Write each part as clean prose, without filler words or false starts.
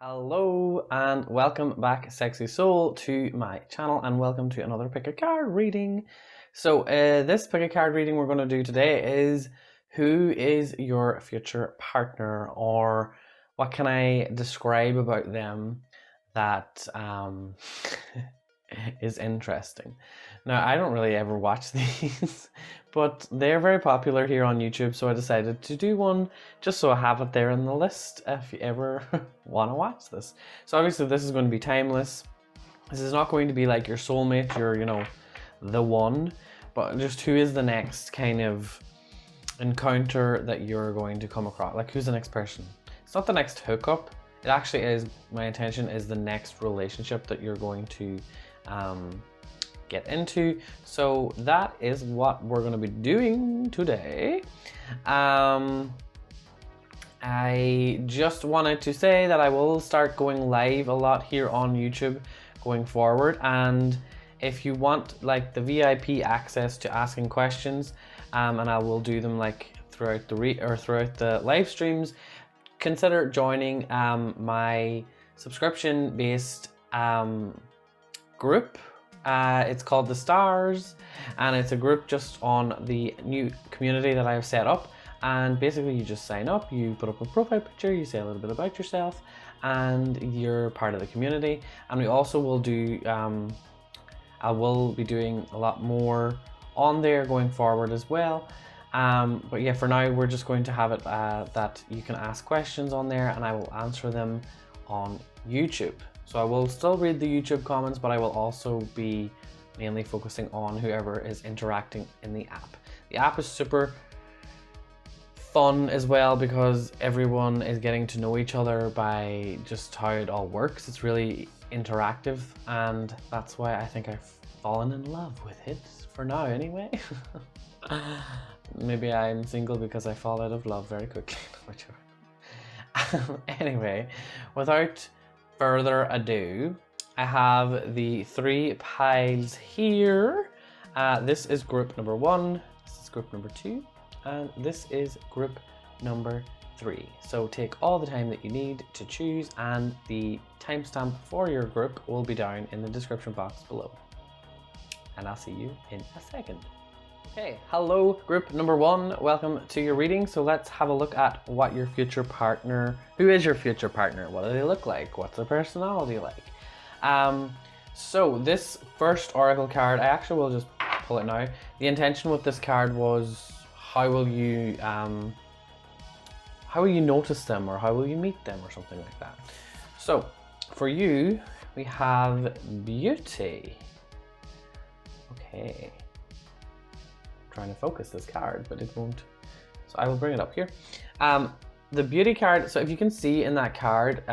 Hello and welcome back, sexy soul, to my channel, and welcome to another pick a card reading. So this pick a card reading we're going to do today is who is your future partner, or what can I describe about them that is interesting. Now, I don't really ever watch these, but they're very popular here on YouTube, so I decided to do one just so I have it there in the list if you ever want to watch this. So obviously this is going to be timeless. This is not going to be like your soulmate, your, the one, but just who is the next kind of encounter that you're going to come across. Like, who's the next person? It's not the next hookup. It actually is, my intention is the next relationship that you're going to get into. So that is what we're going to be doing today. I just wanted to say that I will start going live a lot here on YouTube going forward, and if you want like the VIP access to asking questions, and I will do them like throughout the live streams, consider joining my subscription based group. It's called the Stars, and it's a group just on the new community that I've set up. And basically you just sign up, you put up a profile picture, you say a little bit about yourself, and you're part of the community. And we also will do I will be doing a lot more on there going forward as well. But yeah, for now we're just going to have it that you can ask questions on there and I will answer them on YouTube. So I will still read the YouTube comments, but I will also be mainly focusing on whoever is interacting in the app. The app is super fun as well because everyone is getting to know each other by just how it all works. It's really interactive, and that's why I think I've fallen in love with it for now anyway. Maybe I'm single because I fall out of love very quickly. Anyway, without further ado, I have the 3 piles here. This is group number 1, this is group number 2, and this is group number 3. So take all the time that you need to choose, and the timestamp for your group will be down in the description box below. And I'll see you in a second. Okay, hello group number 1, welcome to your reading. So let's have a look at what your future partner, who is your future partner, what do they look like, what's their personality like. So this first oracle card, I actually will just pull it now. The intention with this card was how will you notice them, or how will you meet them, or something like that. So for you we have beauty. Okay, trying to focus this card, but it won't. So I will bring it up here. The beauty card, so if you can see in that card,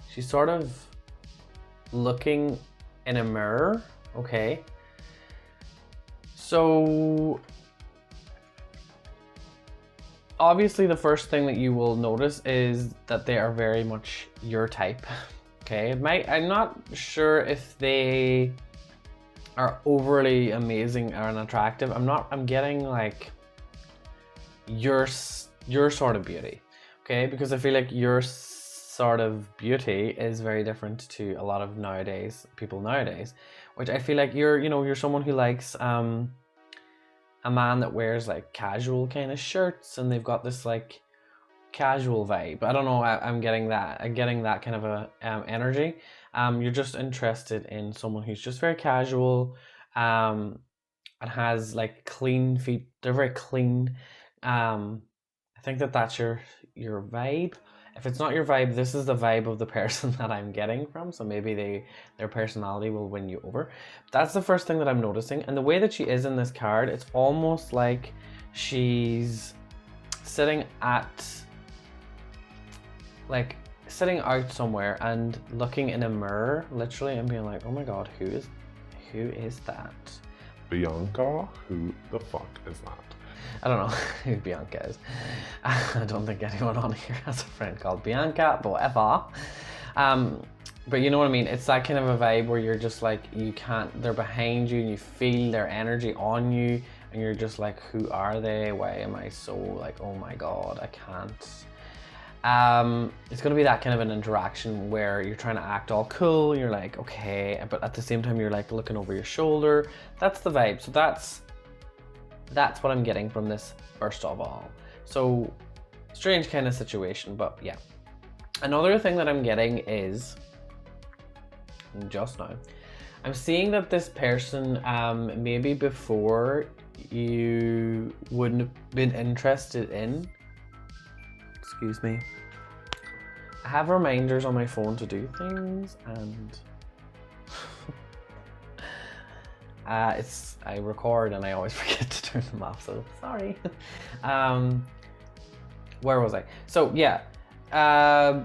she's sort of looking in a mirror, okay? So obviously the first thing that you will notice is that they are very much your type, okay? I'm not sure if they are overly amazing and attractive. I'm getting like your sort of beauty, okay? Because I feel like your sort of beauty is very different to a lot of people nowadays, which I feel like you're someone who likes a man that wears like casual kind of shirts, and they've got this like casual vibe. I don't know, I'm getting that kind of a energy. You're just interested in someone who's just very casual, and has like clean feet. They're very clean. I think that's your vibe. If it's not your vibe, this is the vibe of the person that I'm getting from, so maybe their personality will win you over. That's the first thing that I'm noticing. And the way that she is in this card, it's almost like she's sitting out somewhere and looking in a mirror, literally, and being like, oh my god, who is that? Bianca? Who the fuck is that? I don't know who Bianca is. I don't think anyone on here has a friend called Bianca, but whatever. But you know what I mean? It's that kind of a vibe where you're just like, they're behind you and you feel their energy on you, and you're just like, who are they? Why am I so like, oh my god, I can't It's going to be that kind of an interaction where you're trying to act all cool. You're like, okay, but at the same time, you're like looking over your shoulder. That's the vibe. So that's what I'm getting from this first of all. So strange kind of situation, but yeah. Another thing that I'm getting is, just now, I'm seeing that this person, maybe before you wouldn't have been interested in, excuse me, I have reminders on my phone to do things, and I record and I always forget to turn them off, so sorry. Where was I? So yeah, I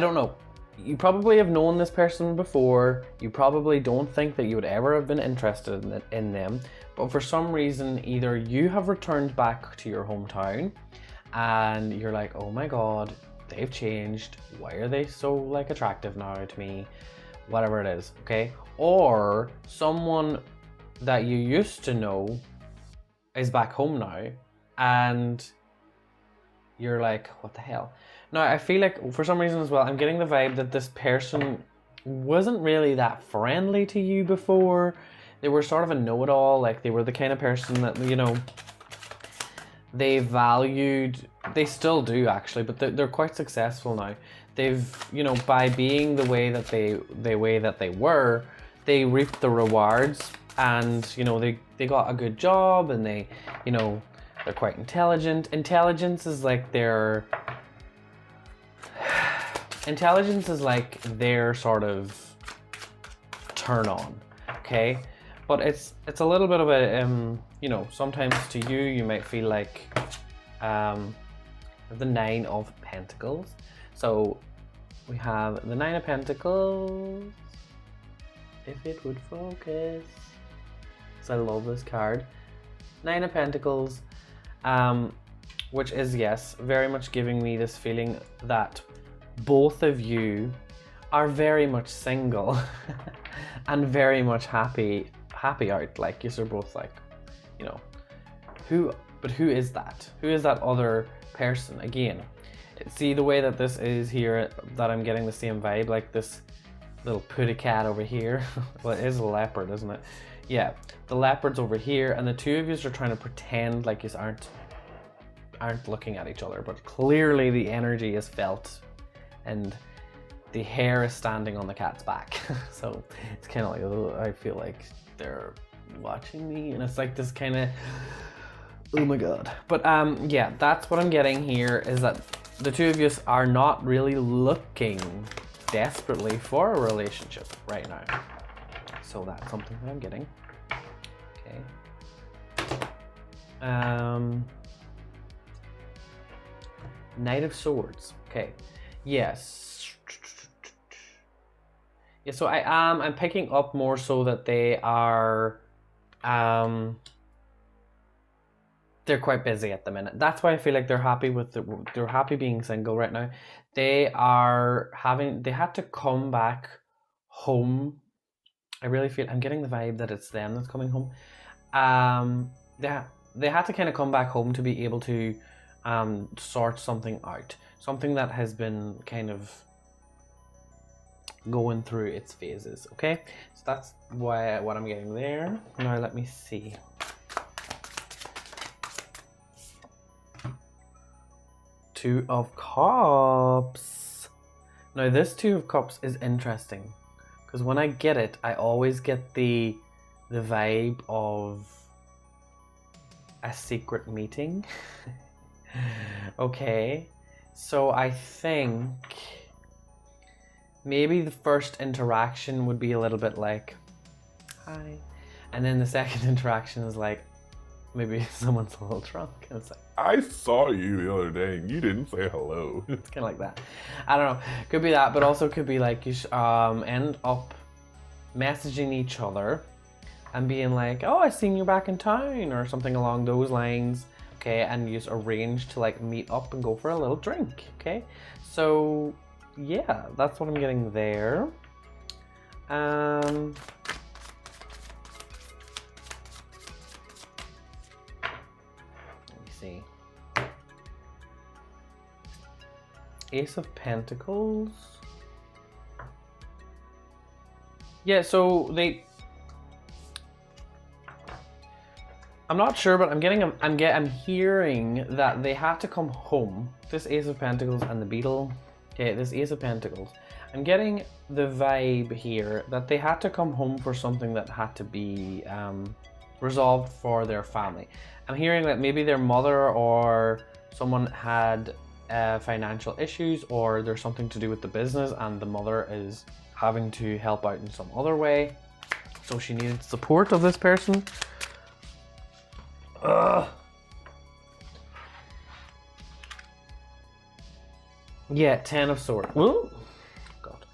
don't know. You probably have known this person before. You probably don't think that you would ever have been interested in them, but for some reason, either you have returned back to your hometown and you're like, oh my god, they've changed. Why are they so like attractive now to me? Whatever it is, okay? Or someone that you used to know is back home now and you're like, what the hell? Now, I feel like for some reason as well, I'm getting the vibe that this person wasn't really that friendly to you before. They were sort of a know-it-all, like they were the kind of person that, you know, they valued, they still do actually, but they're quite successful now. They've, you know, by being the way that they were, they reaped the rewards, and, you know, they got a good job, and they, you know, they're quite intelligent. Intelligence is like their sort of turn on, okay? But it's a little bit of a, you know, sometimes to you, you might feel like the Nine of Pentacles. So we have the Nine of Pentacles, if it would focus. So I love this card. Nine of Pentacles, which is, yes, very much giving me this feeling that both of you are very much single and very much happy out. Like, you're both like, you know, who is that? Who is that other person? Again, see the way that this is here, that I'm getting the same vibe, like this little putty cat over here. Well, it is a leopard, isn't it? Yeah, the leopard's over here, and the two of you are trying to pretend like you aren't looking at each other, but clearly the energy is felt, and the hair is standing on the cat's back. So it's kind of like, oh, I feel like they're watching me, and it's like this kind of, oh my god. But yeah, that's what I'm getting here, is that the two of you are not really looking desperately for a relationship right now. So that's something that I'm getting. Okay. Knight of Swords. Okay. Yes. Yeah, so I'm picking up more so that they are they're quite busy at the minute. That's why I feel like they're happy being single right now. They had to come back home. I really feel, I'm getting the vibe that it's them that's coming home. They had to kind of come back home to be able to sort something out. Something that has been kind of going through its phases, okay? So that's what I'm getting there. Now let me see. Two of Cups. Now this Two of Cups is interesting, because when I get it, I always get the vibe of a secret meeting. Okay, so I think maybe the first interaction would be a little bit like, hi, and then the second interaction is like, maybe someone's a little drunk, and it's like, I saw you the other day and you didn't say hello. it's kind of like that. I don't know, could be that, but also could be like you end up messaging each other and being like, oh, I seen you back in town, or something along those lines. Okay, and you just arrange to like meet up and go for a little drink. Okay, so yeah, that's what I'm getting there. Let me see. Ace of Pentacles. Yeah, so I'm not sure, but I'm hearing that they had to come home. This Ace of Pentacles and the Beetle. Okay, this Ace of Pentacles. I'm getting the vibe here that they had to come home for something that had to be resolved for their family. I'm hearing that maybe their mother or someone had financial issues, or there's something to do with the business and the mother is having to help out in some other way. So she needed support of this person. Ugh. Yeah, 10 of Swords. Whoa. God.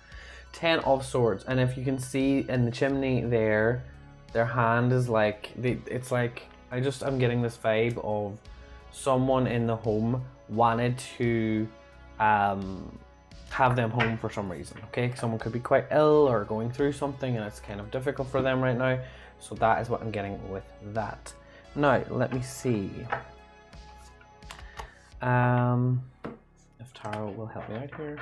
10 of Swords. And if you can see in the chimney there, their hand is like, it's like, I'm getting this vibe of someone in the home wanted to have them home for some reason, okay? Someone could be quite ill or going through something and it's kind of difficult for them right now. So that is what I'm getting with that. Now, let me see if Tarot will help me out here.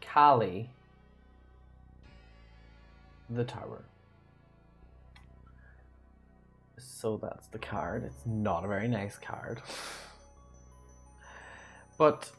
Kali, the Tower. So that's the card. It's not a very nice card. But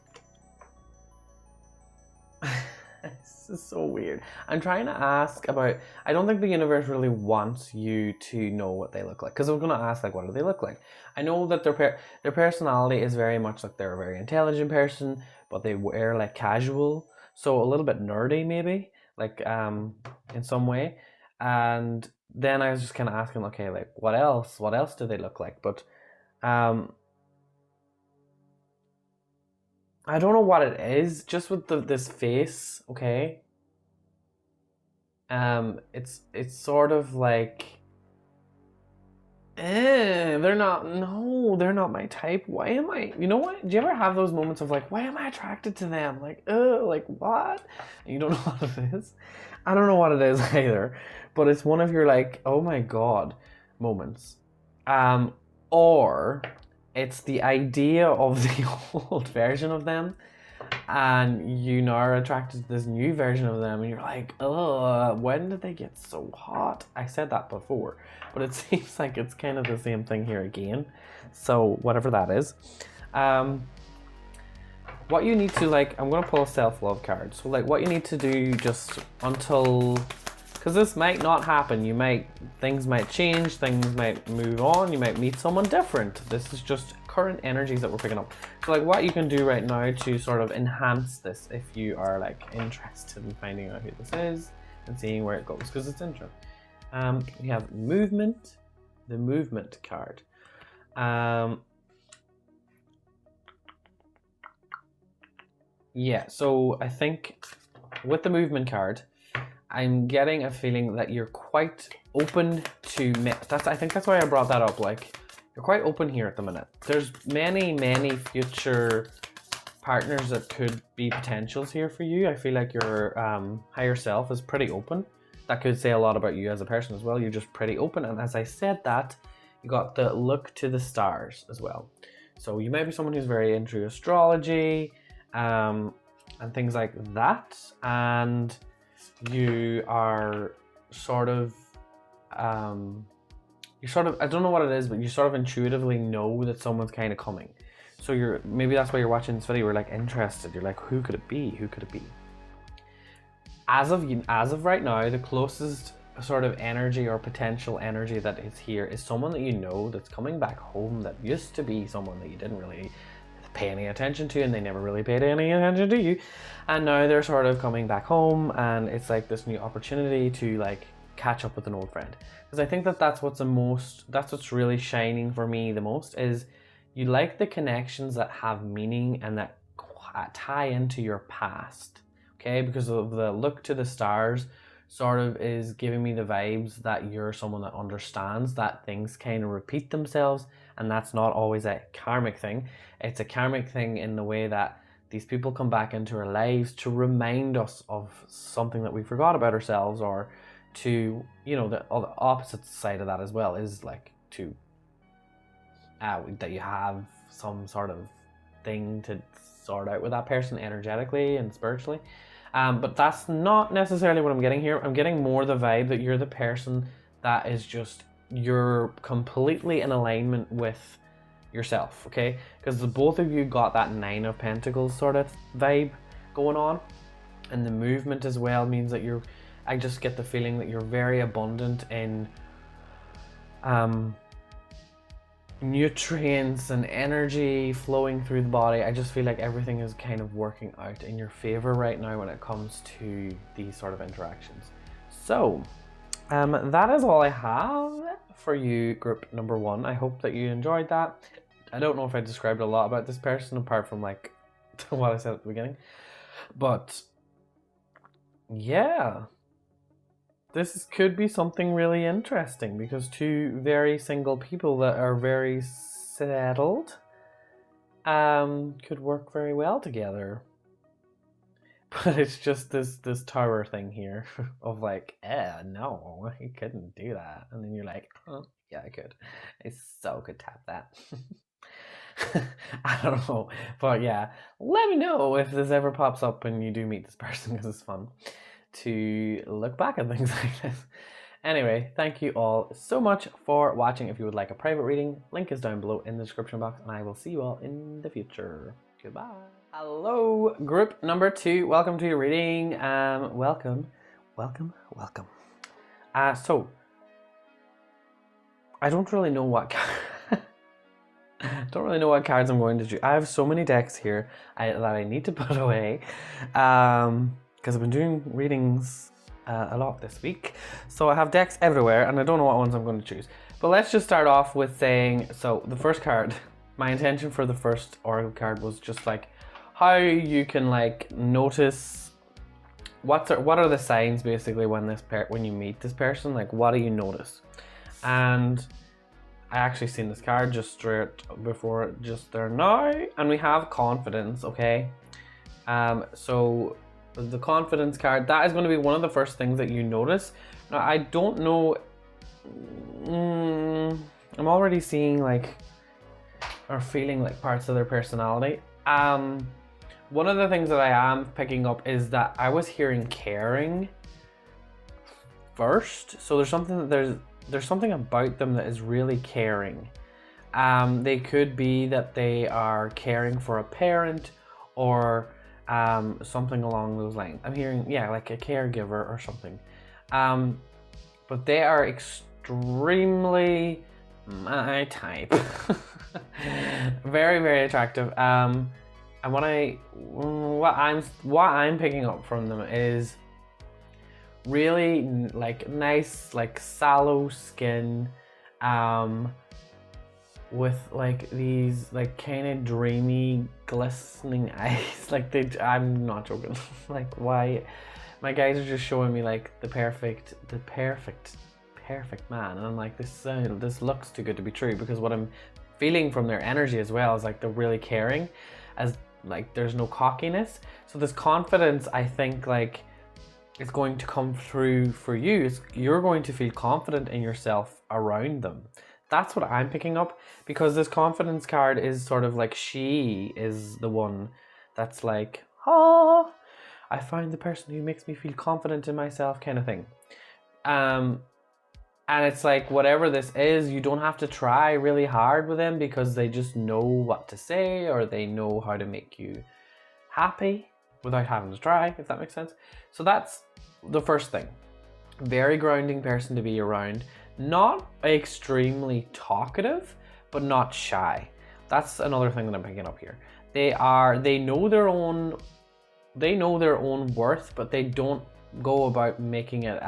this is so weird. I'm trying to ask about, I don't think the universe really wants you to know what they look like, because I'm going to ask, like, what do they look like? I know that their personality is very much like they're a very intelligent person, but they wear like casual, so a little bit nerdy maybe, like in some way. And then I was just kind of asking, okay, like what else do they look like? But I don't know what it is, just with this face, okay? It's sort of like, they're not my type. Why am I, you know what? Do you ever have those moments of like, why am I attracted to them? Like, like what? And you don't know what it is? I don't know what it is either, but it's one of your like, oh my God moments. Or it's the idea of the old version of them, and you now are attracted to this new version of them, and you're like, oh, when did they get so hot? I said that before, but it seems like it's kind of the same thing here again. So whatever that is, what you need to, like, I'm going to pull a self-love card. So like what you need to do just until, because this might not happen, things might change, things might move on, you might meet someone different. This is just current energies that we're picking up. So like what you can do right now to sort of enhance this, if you are like interested in finding out who this is and seeing where it goes, because it's interesting. We have movement, the movement card. Yeah, so I think with the movement card, I'm getting a feeling that you're quite open to, I think that's why I brought that up. Like, you're quite open here at the minute. There's many future partners that could be potentials here for you. I feel like your higher self is pretty open. That could say a lot about you as a person as well. You're just pretty open. And as I said that, you got the look to the stars as well. So you might be someone who's very into astrology and things like that. And you are sort of, I don't know what it is, but you sort of intuitively know that someone's kind of coming. So maybe that's why you're watching this video, you're like interested. You're like, who could it be? Who could it be? As of right now, the closest sort of energy or potential energy that is here is someone that you know that's coming back home, that used to be someone that you didn't really pay any attention to, and they never really paid any attention to you, and now they're sort of coming back home, and it's like this new opportunity to like catch up with an old friend. Because I think that's what's really shining for me the most, is you like the connections that have meaning and that tie into your past, okay? Because of the look to the stars sort of is giving me the vibes that you're someone that understands that things kind of repeat themselves, and that's not always a karmic thing. It's a karmic thing in the way that these people come back into our lives to remind us of something that we forgot about ourselves, or to, you know, the opposite side of that as well is like to that you have some sort of thing to sort out with that person energetically and spiritually. But that's not necessarily what I'm getting here. I'm getting more the vibe that you're the person that is just, you're completely in alignment with yourself, okay? Because the both of you got that 9 of Pentacles sort of vibe going on, and the movement as well means that you're, I just get the feeling that you're very abundant in nutrients and energy flowing through the body. I just feel like everything is kind of working out in your favor right now when it comes to these sort of interactions. So that is all I have for you, group number 1. I hope that you enjoyed that. I don't know if I described a lot about this person apart from like what I said at the beginning, but yeah, this could be something really interesting, because 2 very single people that are very settled could work very well together. But it's just this tower thing here of like, no, I couldn't do that. And then you're like, oh, yeah, I could. I so could tap that. I don't know. But yeah, let me know if this ever pops up when you do meet this person, because it's fun to look back at things like this. Anyway, thank you all so much for watching. If you would like a private reading, link is down below in the description box, and I will see you all in the future. Goodbye. Hello, group number 2. Welcome to your reading. Welcome. So I don't really know what cards I'm going to do. I have so many decks here that I need to put away, because I've been doing readings a lot this week. So I have decks everywhere, and I don't know what ones I'm going to choose. But let's just start off with saying, so the first card, my intention for the first oracle card was just like how you can like notice what are the signs basically when you meet this person, like what do you notice? And I actually seen this card just straight before, just there now, and we have confidence, okay? So the confidence card, that is going to be one of the first things that you notice. Now, I don't know, I'm already seeing like, or feeling like parts of their personality. One of the things that I am picking up is that I was hearing caring first. So there's something about them that is really caring. They could be that they are caring for a parent, or something along those lines. I'm hearing, yeah, like a caregiver or something. But they are extremely my type. Very, very attractive. And what I'm picking up from them is really like nice, like sallow skin, with like these like kind of dreamy glistening eyes. Like I'm not joking. Like, why my guys are just showing me like the perfect man, and I'm like, this looks too good to be true, because what I'm feeling from their energy as well is like they're really caring, as like there's no cockiness. So this confidence, I think, like, it's going to come through for you. You're going to feel confident in yourself around them. That's what I'm picking up, because this confidence card is sort of like, she is the one that's like, oh, I found the person who makes me feel confident in myself, kind of thing. And it's like, whatever this is, you don't have to try really hard with them, because they just know what to say, or they know how to make you happy without having to try, if that makes sense. So that's the first thing. Very grounding person to be around. Not extremely talkative, but not shy. That's another thing that I'm picking up here. They know their own worth, but they don't go about making it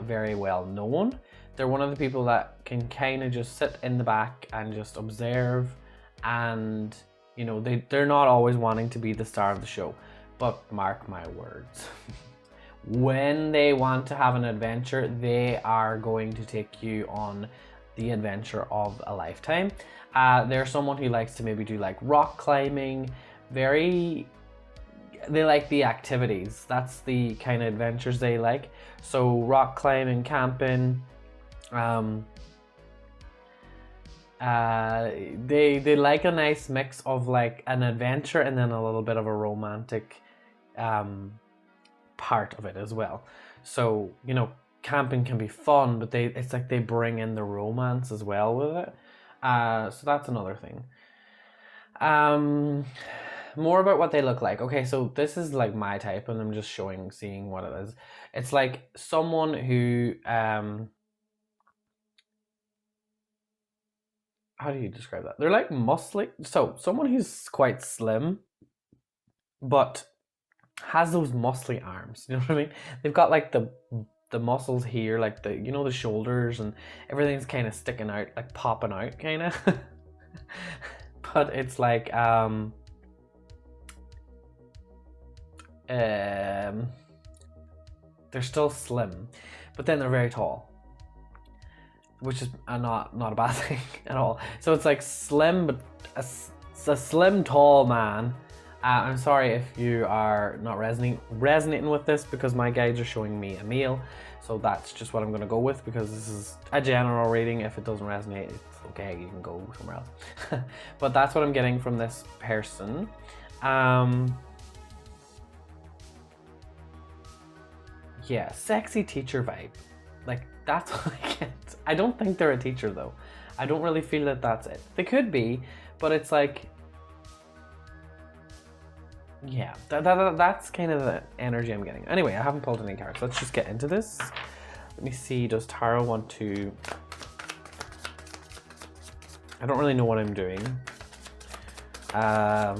very well known. They're one of the people that can kind of just sit in the back and just observe, and you know, they're not always wanting to be the star of the show. But mark my words, when they want to have an adventure, they are going to take you on the adventure of a lifetime. They're someone who likes to maybe do like rock climbing, they like the activities. That's the kind of adventures they like. So rock climbing, camping, they like a nice mix of like an adventure and then a little bit of a romantic part of it as well. So, you know, camping can be fun, but it's like they bring in the romance as well with it. So that's another thing. More about what they look like. Okay, so this is like my type, and I'm just seeing what it is. It's like someone who how do you describe that? They're like muscly. So someone who's quite slim, but has those muscly arms. You know what I mean? They've got like the muscles here, like the, you know, the shoulders, and everything's kind of sticking out, like popping out, kind of. But it's like they're still slim, but then they're very tall, which is not a bad thing at all. So it's like slim, but it's a slim, tall man. I'm sorry if you are not resonating with this, because my guides are showing me a male. So that's just what I'm going to go with, because this is a general reading. If it doesn't resonate, it's okay. You can go somewhere else. But that's what I'm getting from this person. Yeah, sexy teacher vibe. Like, that's what I get. I don't think they're a teacher, though. I don't really feel that that's it. They could be, but it's like, yeah, that's kind of the energy I'm getting. Anyway, I haven't pulled any cards. Let's just get into this. Let me see, does Tarot want to... I don't really know what I'm doing. I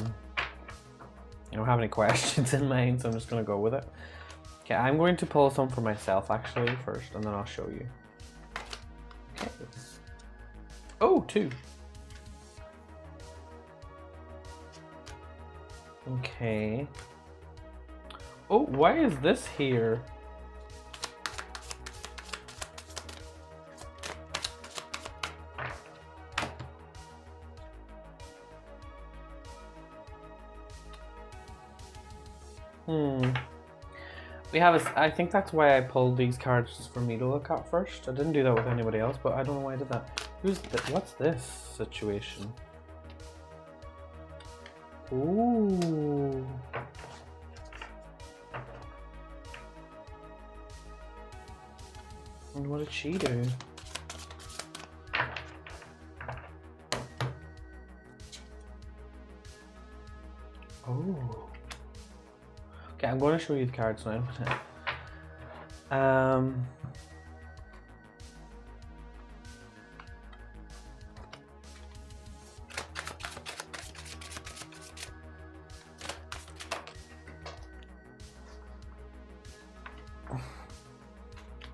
don't have any questions in mind, so I'm just going to go with it. Okay, I'm going to pull some for myself, actually, first, and then I'll show you. Okay. Oh, 2. Okay. Oh, why is this here? We have I think that's why I pulled these cards for me to look at first. I didn't do that with anybody else, but I don't know why I did that. What's this situation? Ooh. And what did she do? Oh. Okay, I'm going to show you the cards now.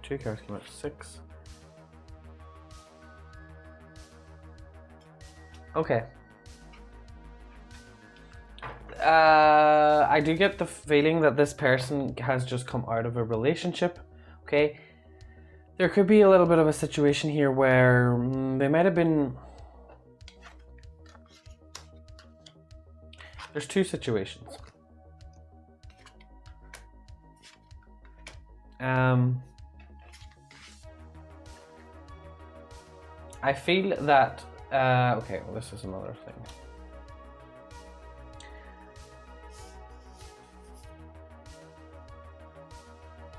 Two cards came out, 6. Okay. I do get the feeling that this person has just come out of a relationship. Okay. There could be a little bit of a situation here where they might have been... There's 2 situations. I feel that, okay, well, this is another thing.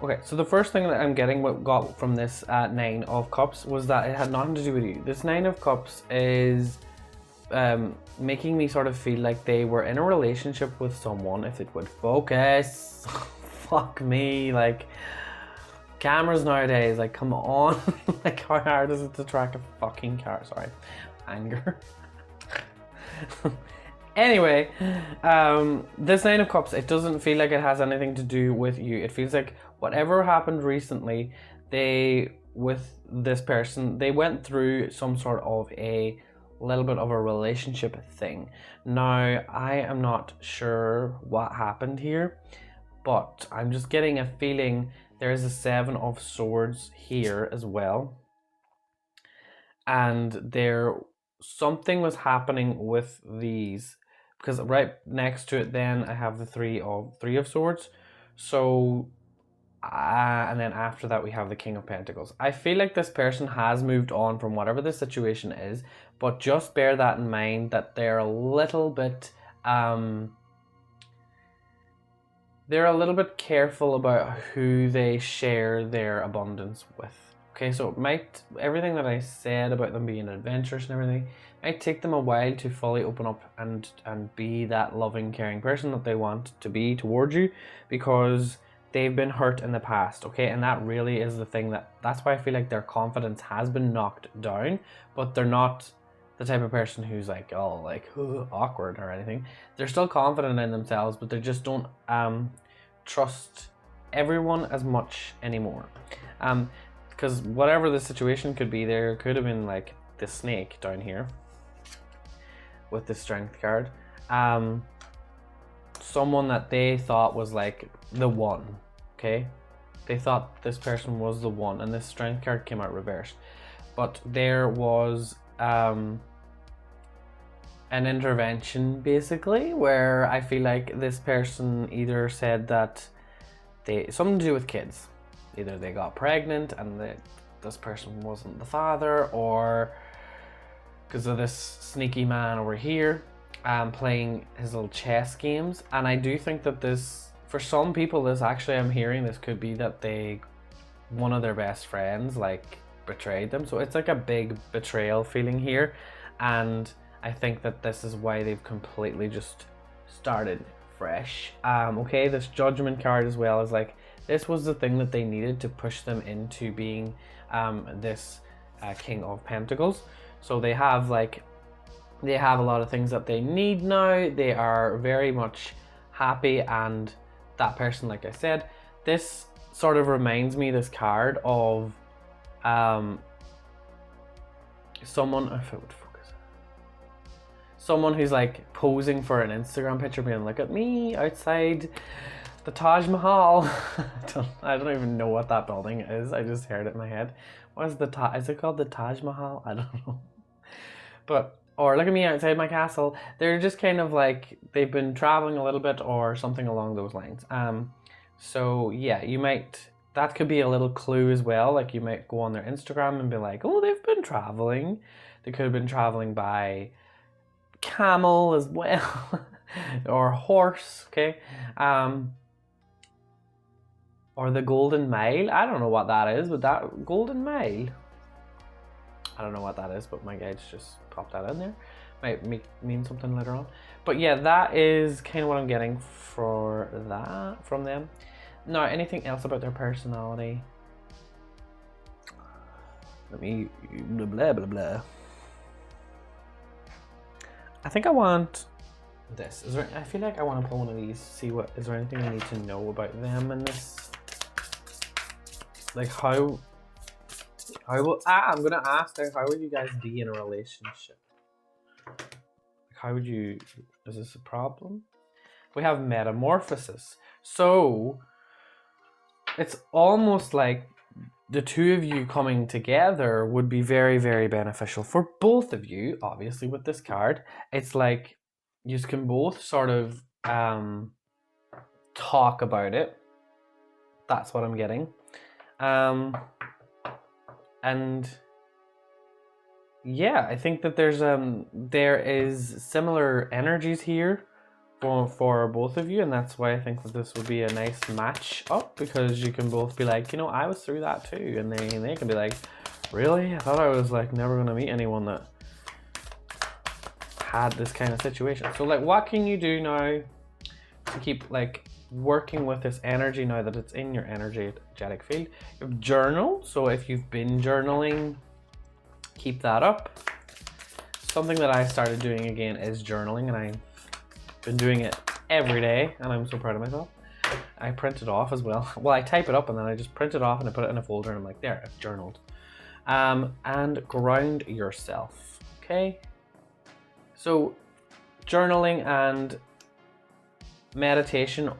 Okay, so the first thing that I'm getting, what got from this 9 of Cups, was that it had nothing to do with you. This 9 of Cups is making me sort of feel like they were in a relationship with someone, if it would focus. Fuck me, like, cameras nowadays, like, come on. Like, how hard is it to track a fucking car? Sorry, anger. Anyway, this 9 of Cups, it doesn't feel like it has anything to do with you. It feels like whatever happened recently, with this person, they went through some sort of a little bit of a relationship thing. Now, I am not sure what happened here, but I'm just getting a feeling there's a 7 of Swords here as well. and something was happening with these, because right next to it then I have the three of swords. So and then after that we have the King of Pentacles. I feel like this person has moved on from whatever the situation is, but just bear that in mind, that they're a little bit careful about who they share their abundance with. Okay, so everything that I said about them being adventurous and everything, might take them a while to fully open up and be that loving, caring person that they want to be towards you, because they've been hurt in the past, okay? And that really is the thing that's why I feel like their confidence has been knocked down, but they're not the type of person who's like, oh, like awkward or anything. They're still confident in themselves, but they just don't trust everyone as much anymore. Because whatever the situation could be, there could have been like the snake down here with the strength card. Someone that they thought was like the one, okay? They thought this person was the one, and this strength card came out reversed. But there was an intervention basically, where I feel like this person either said that something to do with kids. Either they got pregnant and this person wasn't the father, or because of this sneaky man over here playing his little chess games. And I do think that this, for some people, this actually, I'm hearing this could be that one of their best friends like betrayed them. So it's like a big betrayal feeling here, and I think that this is why they've completely just started fresh. Okay, this Judgment card as well is like, this was the thing that they needed to push them into being this King of Pentacles. So they have a lot of things that they need now. They are very much happy, and that person, like I said, this sort of reminds me, this card, of someone, if it would focus, someone who's like posing for an Instagram picture, being look at me outside the Taj Mahal. I don't even know what that building is. I just heard it in my head. What is is it called the Taj Mahal? I don't know. But, or look at me outside my castle. They're just kind of like, they've been traveling a little bit or something along those lines. So yeah, that could be a little clue as well. Like you might go on their Instagram and be like, oh, they've been traveling. They could have been traveling by camel as well, or horse, okay? Or the Golden Mile. I don't know what that is, but that Golden Mile, I don't know what that is, but my guides just popped that in there. Might mean something later on. But yeah, that is kind of what I'm getting for that from them. Now, anything else about their personality? Let me blah blah blah blah. I think I want this. I feel like I want to pull one of these. See what is there anything I need to know about them in this? Like how will I'm gonna ask them, how would you guys be in a relationship? How would you? Is this a problem? We have metamorphosis. So it's almost like the two of you coming together would be very, very beneficial for both of you. Obviously, with this card, it's like you can both sort of talk about it. That's what I'm getting. And yeah, I think that there is similar energies here for both of you, and that's why I think that this would be a nice match up, because you can both be like, you know, I was through that too, and they can be like, really? I thought I was like never gonna meet anyone that had this kind of situation. So like, what can you do now to keep like working with this energy now that it's in your energetic field? You have journal. So if you've been journaling, keep that up. Something that I started doing again is journaling, and I've been doing it every day, and I'm so proud of myself. I print it off as well. Well, I type it up and then I just print it off and I put it in a folder, and I'm like, there, I've journaled. And ground yourself, okay? So journaling and meditation,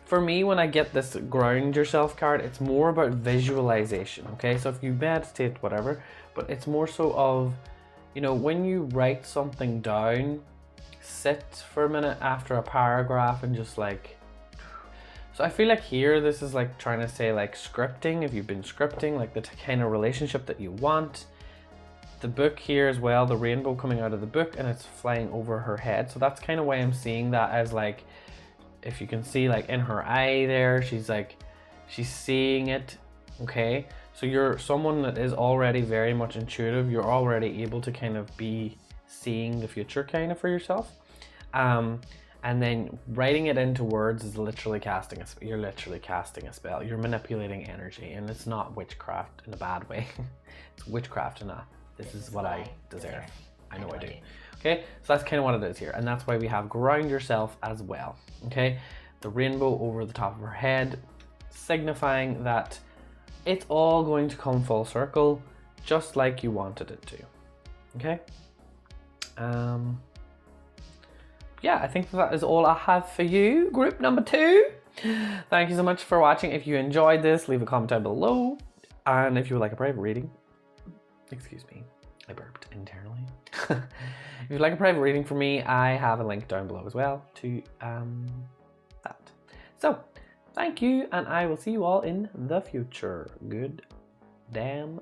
for me, when I get this ground yourself card, it's more about visualization, okay? So if you meditate, whatever, but it's more so of, you know, when you write something down, sit for a minute after a paragraph and just like, so I feel like here this is like trying to say like scripting, if you've been scripting, like the kind of relationship that you want. The book here as well, the rainbow coming out of the book and it's flying over her head. So that's kind of why I'm seeing that as like, if you can see like in her eye there, she's seeing it, okay? So you're someone that is already very much intuitive. You're already able to kind of be seeing the future kind of for yourself. And then writing it into words is literally casting a spell. You're literally casting a spell. You're manipulating energy, and it's not witchcraft in a bad way. It's witchcraft in a, this is what I deserve. I know I do. Okay, so that's kind of what it is here. And that's why we have ground yourself as well. Okay, the rainbow over the top of her head, signifying that it's all going to come full circle, just like you wanted it to. Okay. Yeah, I think that is all I have for you, group number 2. Thank you so much for watching. If you enjoyed this, leave a comment down below. And if you would like a private reading, excuse me, I burped internally. If you'd like a private reading for me, I have a link down below as well to that. So, thank you, and I will see you all in the future. Good damn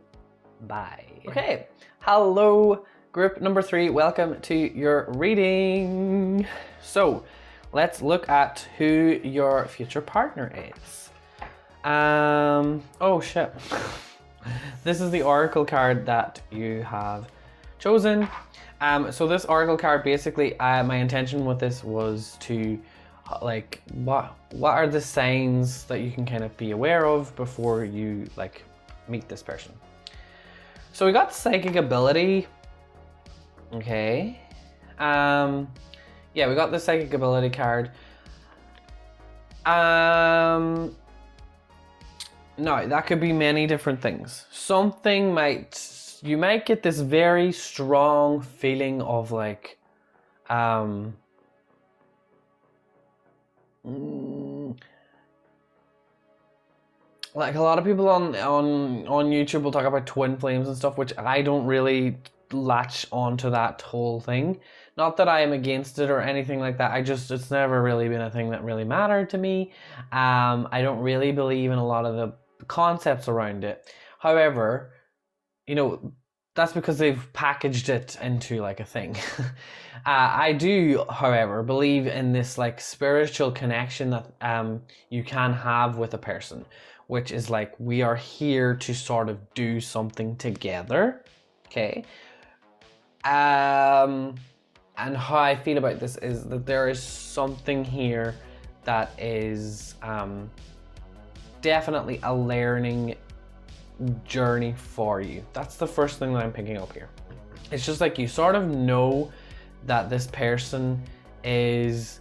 bye. Okay, hello. Group number 3, welcome to your reading. So let's look at who your future partner is. Oh shit. This is the oracle card that you have chosen. So this oracle card, basically, my intention with this was to like, what are the signs that you can kind of be aware of before you like meet this person. So we got psychic ability. Okay, yeah, we got the psychic ability card. No, that could be many different things. Something you might get this very strong feeling of like, like a lot of people on YouTube will talk about twin flames and stuff, which I don't really latch onto that whole thing. Not that I am against it or anything like that. It's never really been a thing that really mattered to me. I don't really believe in a lot of the concepts around it. However, you know, that's because they've packaged it into like a thing. I do, however, believe in this like spiritual connection that you can have with a person, which is like, we are here to sort of do something together. Okay. And how I feel about this is that there is something here that is definitely a learning journey for you. That's the first thing that I'm picking up here. It's just like you sort of know that this person is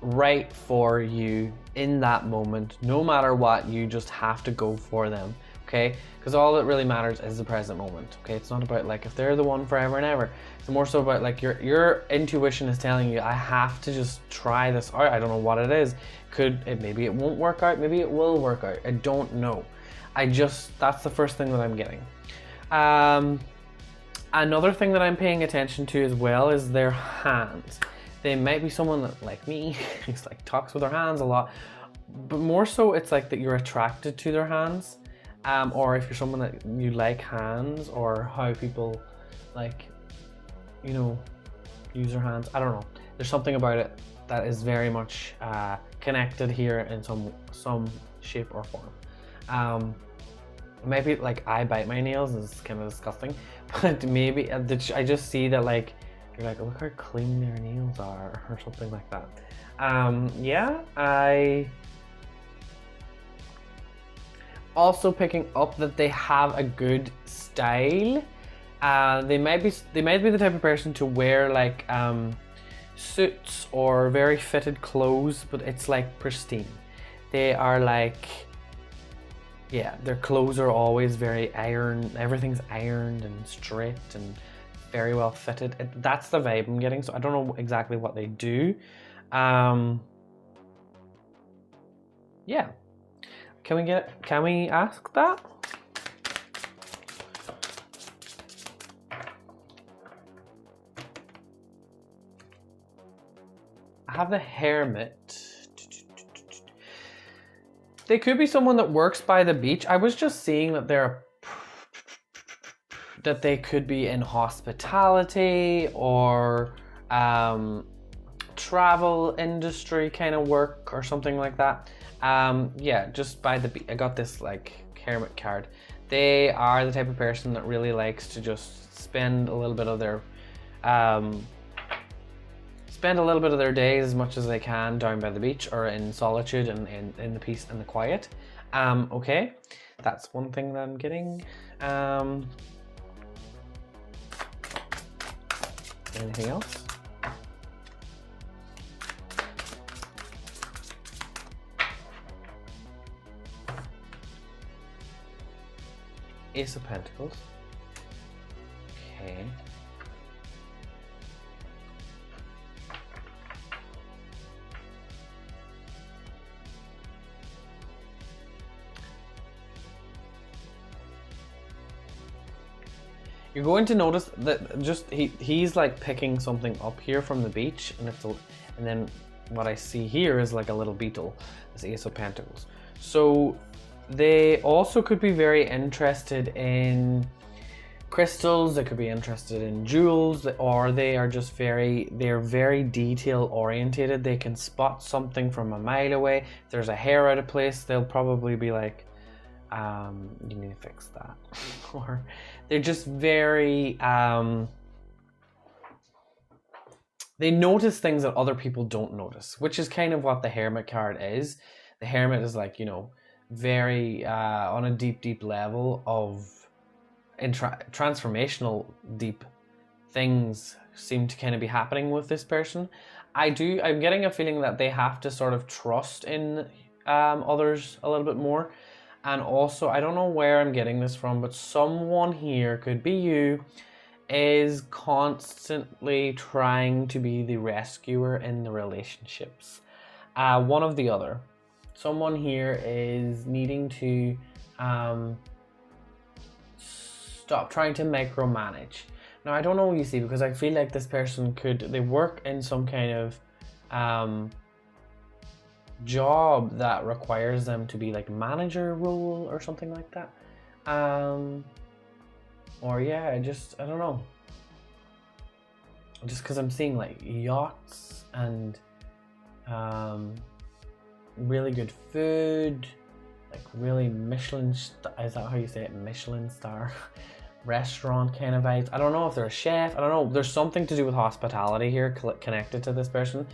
right for you in that moment. No matter what, you just have to go for them. Okay, because all that really matters is the present moment. Okay, it's not about like if they're the one forever and ever. It's more so about like your intuition is telling you, I have to just try this out. I don't know what it is. Maybe it won't work out. Maybe it will work out. I don't know. That's the first thing that I'm getting. Another thing that I'm paying attention to as well is their hands. They might be someone that, like me, who's like talks with their hands a lot, but more so it's like that you're attracted to their hands. Or if you're someone that you like hands, or how people like, you know, use their hands. I don't know. There's something about it that is very much connected here in some shape or form. Maybe like I bite my nails, and it's kind of disgusting, but maybe I just see that like, you're like, look how clean their nails are, or something like that. Yeah, I also picking up that they have a good style. They might be the type of person to wear like suits or very fitted clothes, but it's like pristine. They are like, yeah, their clothes are always very everything's ironed and straight and very well fitted. That's the vibe I'm getting, so I don't know exactly what they do. Yeah. Can we ask that? I have the Hermit. They could be someone that works by the beach. I was just seeing that they could be in hospitality or travel industry kind of work or something like that. Yeah, just by the beach. I got this like Hermit card. They are the type of person that really likes to just spend a little bit of their days as much as they can down by the beach or in solitude and in the peace and the quiet. Okay, that's one thing that I'm getting. Anything else? Ace of Pentacles. Okay. You're going to notice that just he's like picking something up here from the beach, and then what I see here is like a little beetle. This Ace of Pentacles. So they also could be very interested in crystals. They could be interested in jewels, or they are just they're very detail orientated. They can spot something from a mile away. If there's a hair out of place, they'll probably be like, you need to fix that. Or they're just very they notice things that other people don't notice, which is kind of what the Hermit card is. The Hermit is like, you know, very on a deep level of transformational deep things seem to kind of be happening with this person. I'm getting a feeling that they have to sort of trust in others a little bit more. And also, I don't know where I'm getting this from, but someone here, could be you, is constantly trying to be the rescuer in the relationships. One of the other. Someone here is needing to stop trying to micromanage. Now, I don't know what you see, because I feel like this person they work in some kind of job that requires them to be like manager role or something like that. Or yeah, I don't know. Just because I'm seeing like yachts and really good food, like really Michelin, is that how you say it? Michelin star restaurant kind of vibes. I don't know if they're a chef. I don't know. There's something to do with hospitality here connected to this person.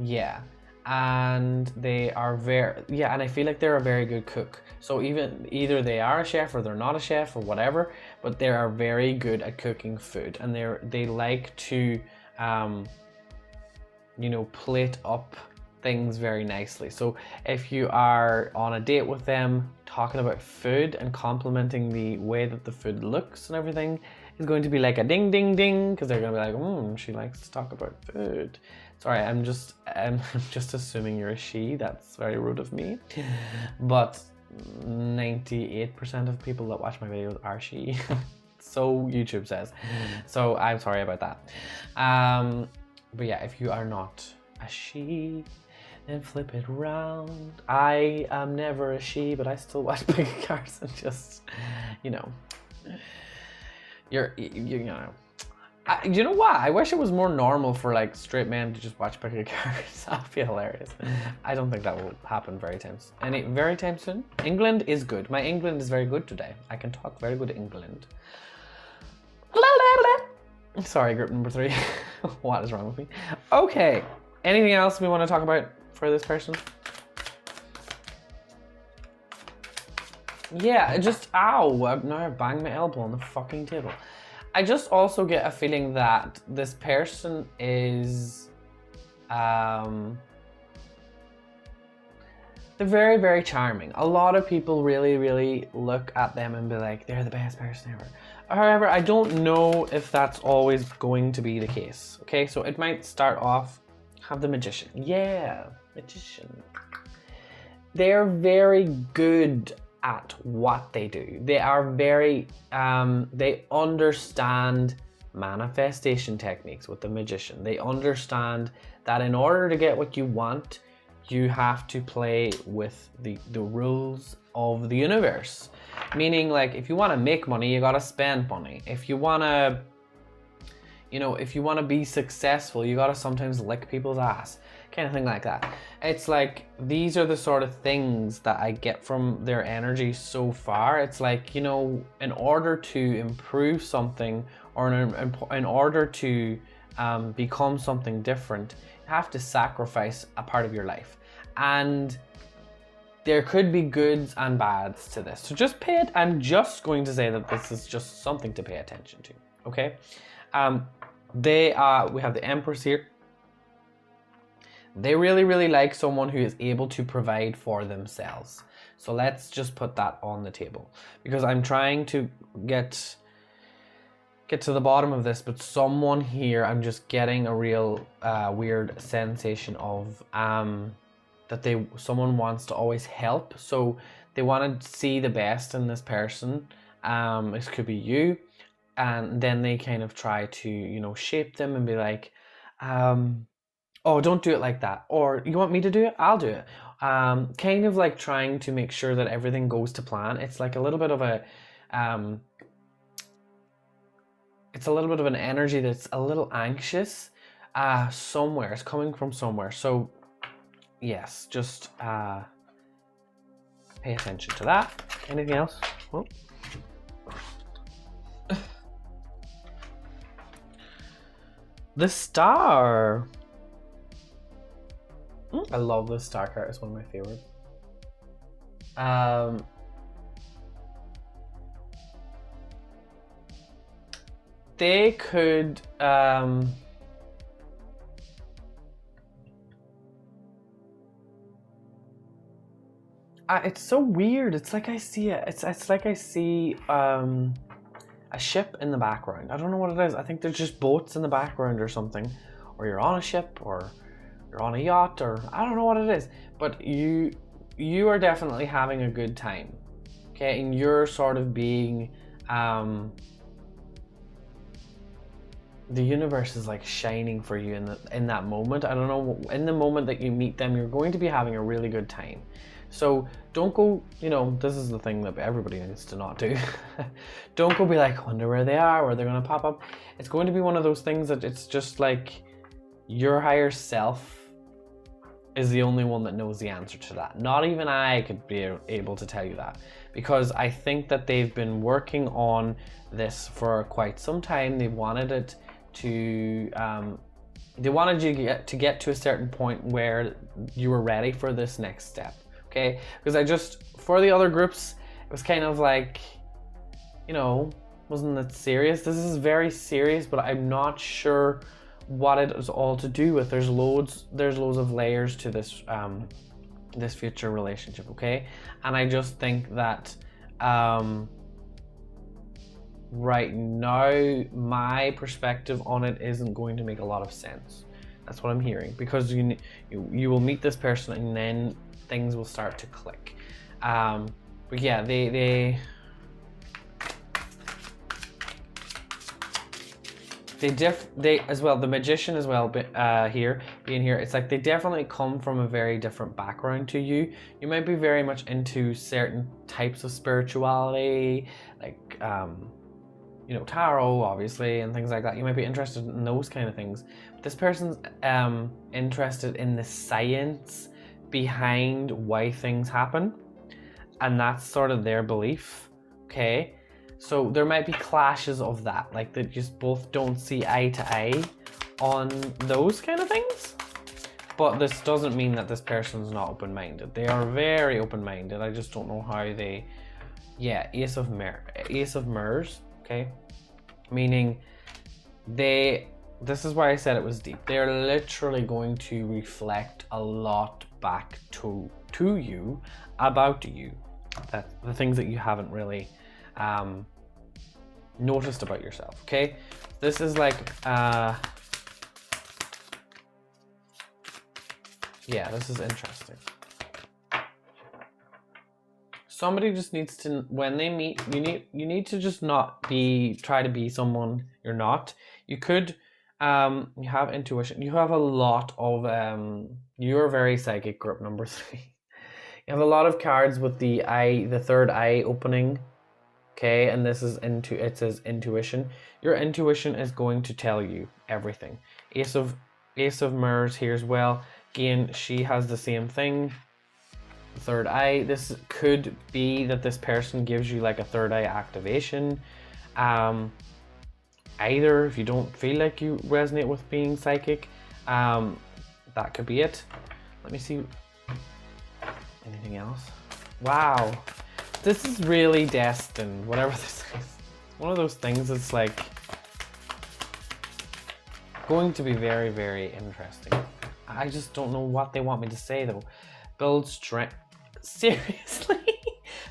Yeah, and they are and I feel like they're a very good cook. So either they are a chef or they're not a chef or whatever, but they are very good at cooking food, and they like to you know, plate up things very nicely. So if you are on a date with them, talking about food and complimenting the way that the food looks and everything is going to be like a ding ding ding, because they're going to be like, she likes to talk about food. Sorry, I'm just assuming you're a she. That's very rude of me. But 98% of people that watch my videos are she. So YouTube says. So I'm sorry about that. But yeah, if you are not a she, then flip it around. I am never a she, but I still watch big cars and just, you know, you know. You know what? I wish it was more normal for like straight men to just watch big cars. That'd be hilarious. I don't think that will happen very time soon. England is good. My England is very good today. I can talk very good England. Sorry, group number 3. What is wrong with me? Okay. Anything else we want to talk about for this person? Yeah, ow. Now I banged my elbow on the fucking table. I just also get a feeling that this person is, they're very, very charming. A lot of people really, really look at them and be like, they're the best person ever. However, I don't know if that's always going to be the case. Okay, so it might start off, have the Magician. Yeah, Magician. they're very good at what they do. They are very, they understand manifestation techniques with the magician. They understand that in order to get what you want, you have to play with the rules of the universe. Meaning, like, if you want to make money, you got to spend money. If you want to, you know, if you want to be successful, you got to sometimes lick people's ass. Kind of thing like that. It's like, these are the sort of things that I get from their energy so far. It's like, you know, in order to improve something, or in order to become something different, you have to sacrifice a part of your life. And there could be goods and bads to this. So just pay it. I'm just going to say that this is just something to pay attention to. Okay. We have the Empress here. They really, really like someone who is able to provide for themselves. So let's just put that on the table, because I'm trying to get to the bottom of this, but someone here, I'm just getting a real weird sensation of that someone wants to always help. So they want to see the best in this person. This could be you, and then they kind of try to, you know, shape them and be like, oh, don't do it like that. Or you want me to do it? I'll do it. Kind of like trying to make sure that everything goes to plan. It's like a little bit of a, it's a little bit of an energy that's a little anxious somewhere. It's coming from somewhere. So yes, just pay attention to that. Anything else? Oh. The Star. I love this star card. It's one of my favorites. They could it's so weird. It's like I see it. It's like I see a ship in the background. I don't know what it is. I think there's just boats in the background or something, or you're on a ship, or you're on a yacht, or I don't know what it is, but you are definitely having a good time, okay? And you're sort of being, the universe is like shining for you in that moment. I don't know, in the moment that you meet them, you're going to be having a really good time. So don't go, you know, this is the thing that everybody needs to not do. Don't go be like, I wonder where they are, where they're gonna pop up. It's going to be one of those things that it's just like, your higher self is the only one that knows the answer to that. Not even I could be able to tell you that, because I think that they've been working on this for quite some time. They wanted it to, they wanted you to get to a certain point where you were ready for this next step, okay? Because for the other groups, it was kind of like, you know, wasn't it serious? This is very serious, but I'm not sure what it is all to do with. There's loads of layers to this this future relationship, okay? And I just think that right now my perspective on it isn't going to make a lot of sense. That's what I'm hearing, because you will meet this person and then things will start to click. But yeah, they as well, the magician as well, being here, it's like they definitely come from a very different background to you. You might be very much into certain types of spirituality, like you know, tarot obviously, and things like that. You might be interested in those kind of things. But this person's interested in the science behind why things happen, and that's sort of their belief, okay? So there might be clashes of that, like they just both don't see eye to eye on those kind of things. But this doesn't mean that this person's not open-minded. They are very open-minded. I just don't know how they, yeah, Ace of Mirrors, okay? Meaning this is why I said it was deep. They're literally going to reflect a lot back to you, about you, that the things that you haven't really noticed about yourself, okay? This is like, yeah, this is interesting. somebody just needs to, when they meet, you need to just not try to be someone you're not. You could, you have intuition. You have a lot of, you're very psychic, group number 3. You have a lot of cards with the third eye opening. Okay, and this is it says intuition. Your intuition is going to tell you everything. Ace of Mirrors here as well. Again, she has the same thing. Third eye. This could be that this person gives you like a third eye activation. Either if you don't feel like you resonate with being psychic, that could be it. Let me see. Anything else? Wow. This is really destined, whatever this is. One of those things that's like going to be very, very interesting. I just don't know what they want me to say though. Build strength. Seriously?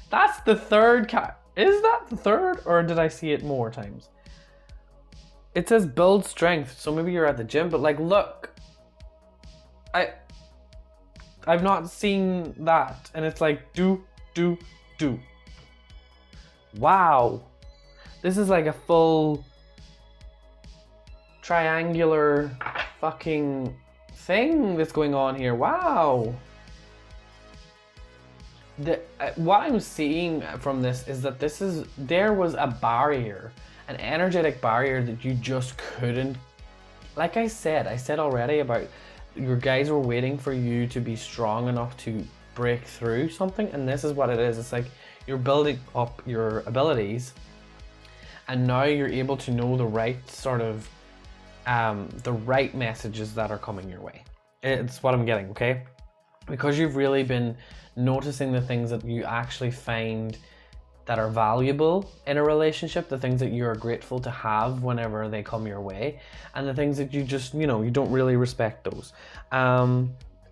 That's the third card. Is that the third, or did I see it more times? It says build strength, so maybe you're at the gym, but like, look. I've not seen that, and it's like do. Wow. This is like a full triangular fucking thing that's going on here. Wow. What I'm seeing from this is that there was a barrier, an energetic barrier that you just couldn't, like I said already about your guys were waiting for you to be strong enough to break through something, and this is what it is. It's like you're building up your abilities, and now you're able to know the right sort of, the right messages that are coming your way. It's what I'm getting, okay? Because you've really been noticing the things that you actually find that are valuable in a relationship, the things that you're grateful to have whenever they come your way, and the things that you just, you know, you don't really respect those.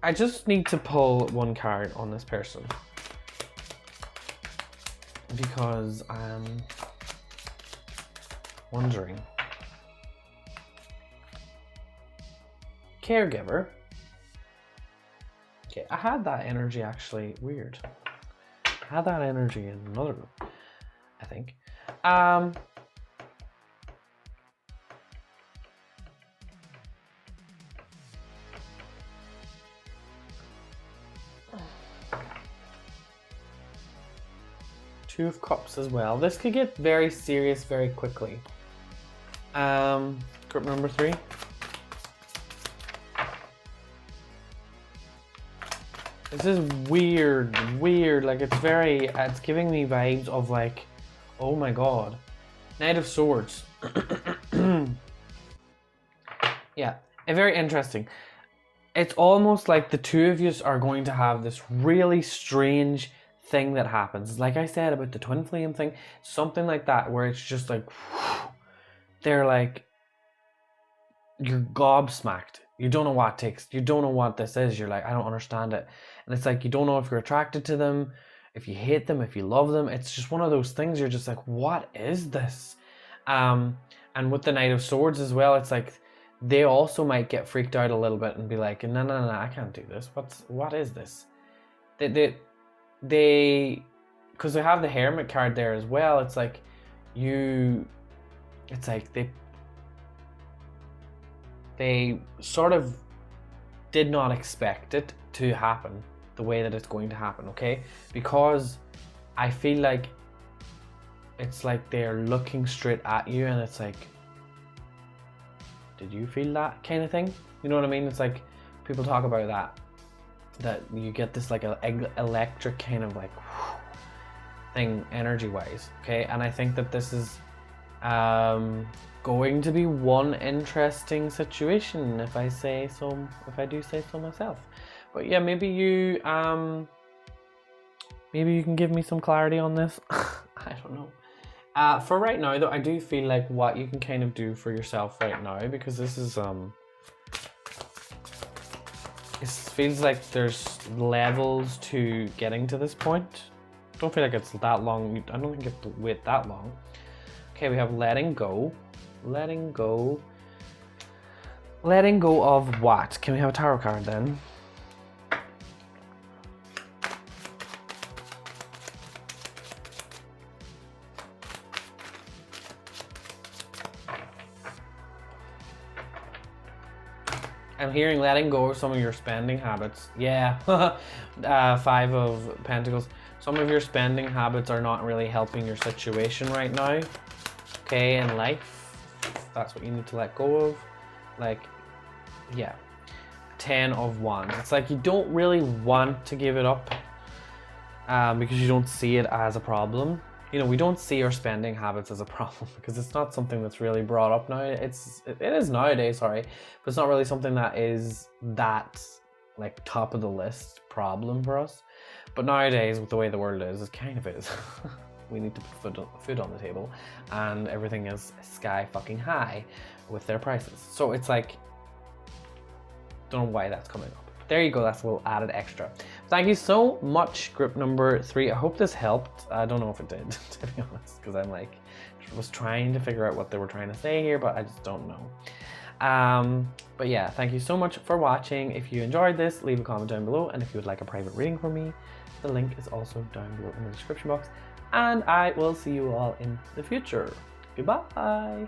I just need to pull one card on this person because I'm wondering. Caregiver. Okay, I had that energy actually, weird. I had that energy in another group, I think. Two of Cups as well. This could get very serious very quickly. Group number 3. This is weird, like it's giving me vibes of like, oh my god. Knight of Swords. Yeah, very interesting. It's almost like the two of you are going to have this really strange thing that happens. Like I said about the twin flame thing, something like that, where it's just like, they're like, you're gobsmacked. You don't know what takes, you don't know what this is. You're like, I don't understand it. And it's like, you don't know if you're attracted to them, if you hate them, if you love them. It's just one of those things. You're just like, what is this? And with the Knight of Swords as well, it's like, they also might get freaked out a little bit and be like, no, I can't do this. What is this? They, because they have the Hermit card there as well. It's like, it's like they sort of did not expect it to happen the way that it's going to happen, okay? Because I feel like it's like they're looking straight at you, and it's like, did you feel that kind of thing? You know what I mean? It's like, people talk about that you get this like electric kind of like thing energy wise, okay? And I think that this is going to be one interesting situation, if I do say so myself. But yeah, maybe you can give me some clarity on this. I don't know. For right now though, I do feel like what you can kind of do for yourself right now, because this is it feels like there's levels to getting to this point. Don't feel like it's that long. I don't think you have to wait that long. Okay, we have letting go. Letting go of what? Can we have a tarot card then? I'm hearing letting go of some of your spending habits. Yeah, 5 of Pentacles. Some of your spending habits are not really helping your situation right now. Okay, in life, that's what you need to let go of. Like, yeah. 10 of Wands. It's like you don't really want to give it up because you don't see it as a problem. You know, we don't see our spending habits as a problem because it's not something that's really brought up now. It is nowadays, sorry, but it's not really something that is that like top of the list problem for us. But nowadays, with the way the world is, it kind of is. We need to put food on the table, and everything is sky fucking high with their prices. So it's like, don't know why that's coming up. There you go, that's a little added extra. Thank you so much, group number 3. I hope this helped. I don't know if it did, to be honest, because I'm like, was trying to figure out what they were trying to say here, but I just don't know. But yeah, thank you so much for watching. If you enjoyed this, leave a comment down below, and if you would like a private reading from me, the link is also down below in the description box. And I will see you all in the future. Goodbye.